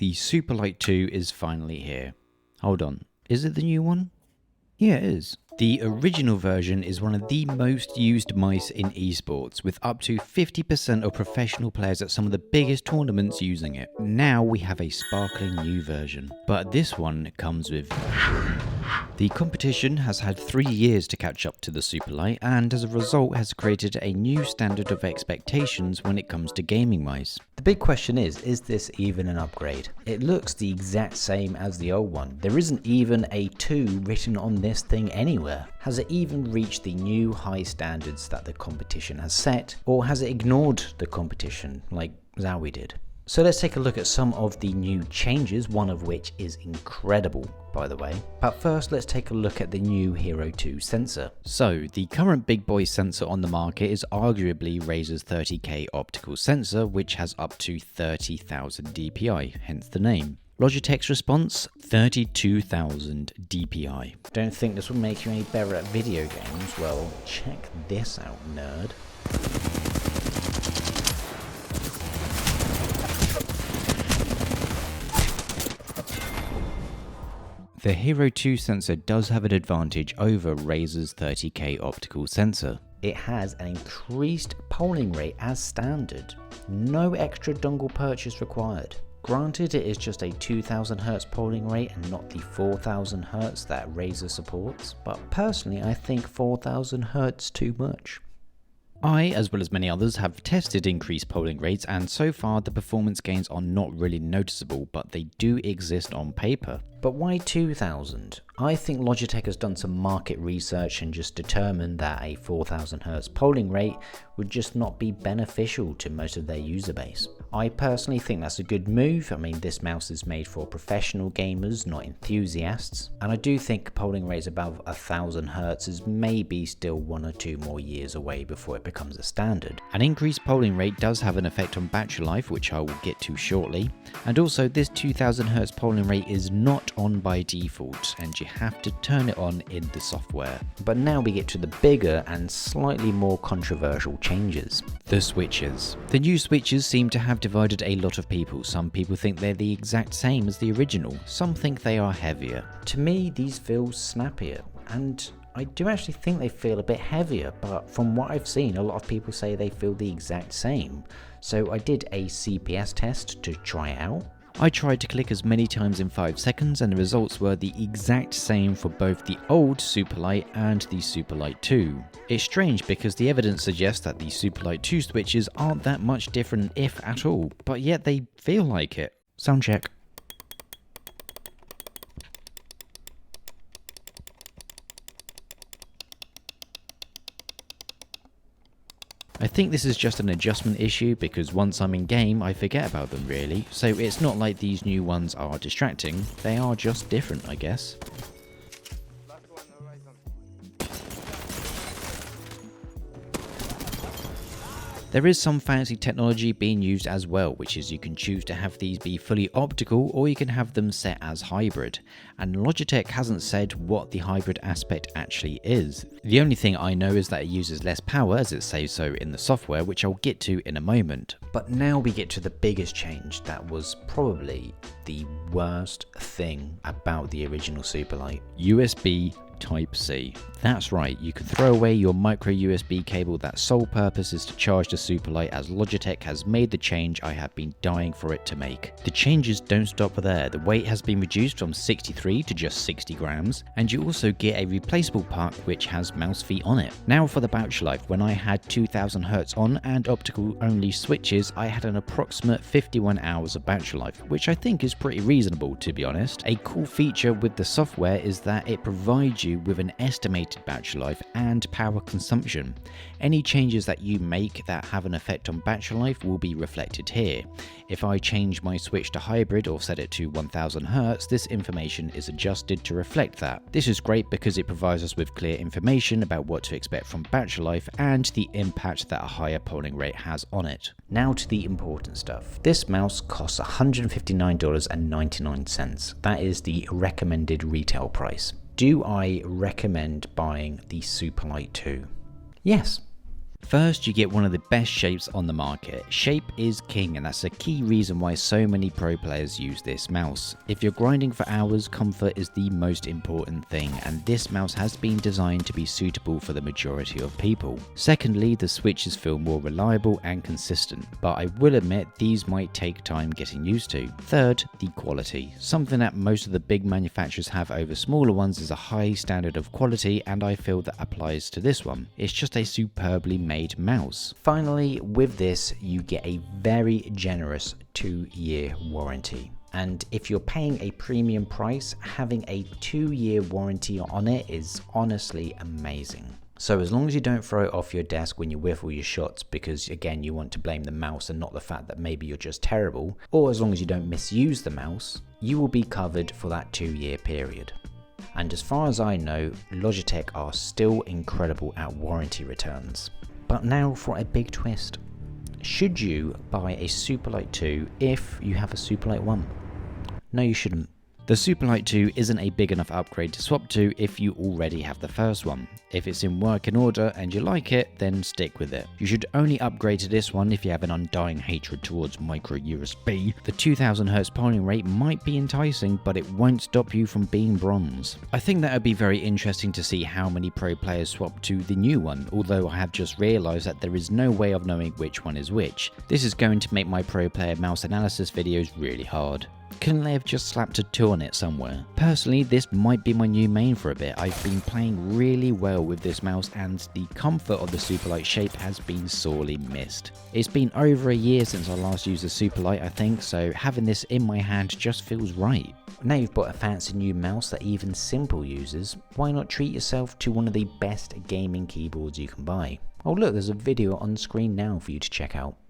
The Superlight 2 is finally here. Hold on, is it the new one? Yeah, it is. The original version is one of the most used mice in esports, with up to 50% of professional players at some of the biggest tournaments using it. Now we have a sparkling new version, but this one comes with... The competition has had 3 years to catch up to the Superlight, and as a result has created a new standard of expectations when it comes to gaming mice. The big question is this even an upgrade? It looks the exact same as the old one. There isn't even a 2 written on this thing anywhere. Has it even reached the new high standards that the competition has set, or has it ignored the competition like Zowie did? So let's take a look at some of the new changes, one of which is incredible, by the way. But first, let's take a look at the new Hero 2 sensor. So, the current big boy sensor on the market is arguably Razer's 30K optical sensor, which has up to 30,000 DPI, hence the name. Logitech's response, 32,000 DPI. Don't think this will make you any better at video games? Well, check this out, nerd. The Hero 2 sensor does have an advantage over Razer's 30K optical sensor. It has an increased polling rate as standard. No extra dongle purchase required. Granted, it is just a 2000 Hz polling rate and not the 4000 Hz that Razer supports, but personally I think 4000 Hz too much. I, as well as many others, have tested increased polling rates, and so far the performance gains are not really noticeable, but they do exist on paper. But why 2000? I think Logitech has done some market research and just determined that a 4000 Hz polling rate would just not be beneficial to most of their user base. I personally think that's a good move. I mean, this mouse is made for professional gamers, not enthusiasts. And I do think polling rates above 1000 Hz is maybe still 1 or 2 more years away before it becomes a standard. An increased polling rate does have an effect on battery life, which I will get to shortly. And also, this 2000 Hz polling rate is not on by default, and you have to turn it on in the software. But now we get to the bigger and slightly more controversial changes. The switches. The new switches seem to have divided a lot of people. Some people think they're the exact same as the original, some think they are heavier. To me, these feel snappier, and I do actually think they feel a bit heavier, but from what I've seen, a lot of people say they feel the exact same. So I did a CPS test to try it out. I tried to click as many times in 5 seconds, and the results were the exact same for both the old Superlight and the Superlight 2. It's strange because the evidence suggests that the Superlight 2 switches aren't that much different, if at all, but yet they feel like it. Sound check. I think this is just an adjustment issue because once I'm in game I forget about them really, so it's not like these new ones are distracting, they are just different I guess. There is some fancy technology being used as well, which is you can choose to have these be fully optical or you can have them set as hybrid. And Logitech hasn't said what the hybrid aspect actually is. The only thing I know is that it uses less power as it says so in the software, which I'll get to in a moment. But now we get to the biggest change that was probably the worst thing about the original Superlight. USB Type-C. That's right, you can throw away your micro USB cable that's sole purpose is to charge the Superlight, as Logitech has made the change I have been dying for it to make. The changes don't stop there. The weight has been reduced from 63 to just 60 grams, and you also get a replaceable part which has mouse feet on it. Now for the battery life. When I had 2000 Hz on and optical only switches, I had an approximate 51 hours of battery life, which I think is pretty reasonable to be honest. A cool feature with the software is that it provides you with an estimated battery life and power consumption. Any changes that you make that have an effect on battery life will be reflected here. If I change my switch to hybrid or set it to 1000 Hz, this information is adjusted to reflect that. This is great because it provides us with clear information about what to expect from battery life and the impact that a higher polling rate has on it. Now to the important stuff. This mouse costs $159.99. That is the recommended retail price. Do I recommend buying the Superlight 2? Yes. First, you get one of the best shapes on the market. Shape is king, and that's a key reason why so many pro players use this mouse. If you're grinding for hours, comfort is the most important thing, and this mouse has been designed to be suitable for the majority of people. Secondly, the switches feel more reliable and consistent, but I will admit these might take time getting used to. Third, the quality. Something that most of the big manufacturers have over smaller ones is a high standard of quality, and I feel that applies to this one. It's just a superbly made mouse. Finally, with this, you get a very generous 2-year warranty. And if you're paying a premium price, having a 2-year warranty on it is honestly amazing. So as long as you don't throw it off your desk when you whiff all your shots because again you want to blame the mouse and not the fact that maybe you're just terrible, or as long as you don't misuse the mouse, you will be covered for that 2-year period. And as far as I know, Logitech are still incredible at warranty returns. But now for a big twist. Should you buy a Superlight 2 if you have a Superlight 1? No, you shouldn't. The Superlight 2 isn't a big enough upgrade to swap to if you already have the first one. If it's in working order and you like it, then stick with it. You should only upgrade to this one if you have an undying hatred towards micro USB. The 2000Hz polling rate might be enticing, but it won't stop you from being bronze. I think that would be very interesting to see how many pro players swap to the new one, although I have just realised that there is no way of knowing which one is which. This is going to make my pro player mouse analysis videos really hard. Couldn't they have just slapped a 2 on it somewhere? Personally, this might be my new main for a bit. I've been playing really well with this mouse and the comfort of the Superlight shape has been sorely missed. It's been over a year since I last used the Superlight, I think, so having this in my hand just feels right. Now you've got a fancy new mouse that even simple users, why not treat yourself to one of the best gaming keyboards you can buy? Oh look, there's a video on screen now for you to check out.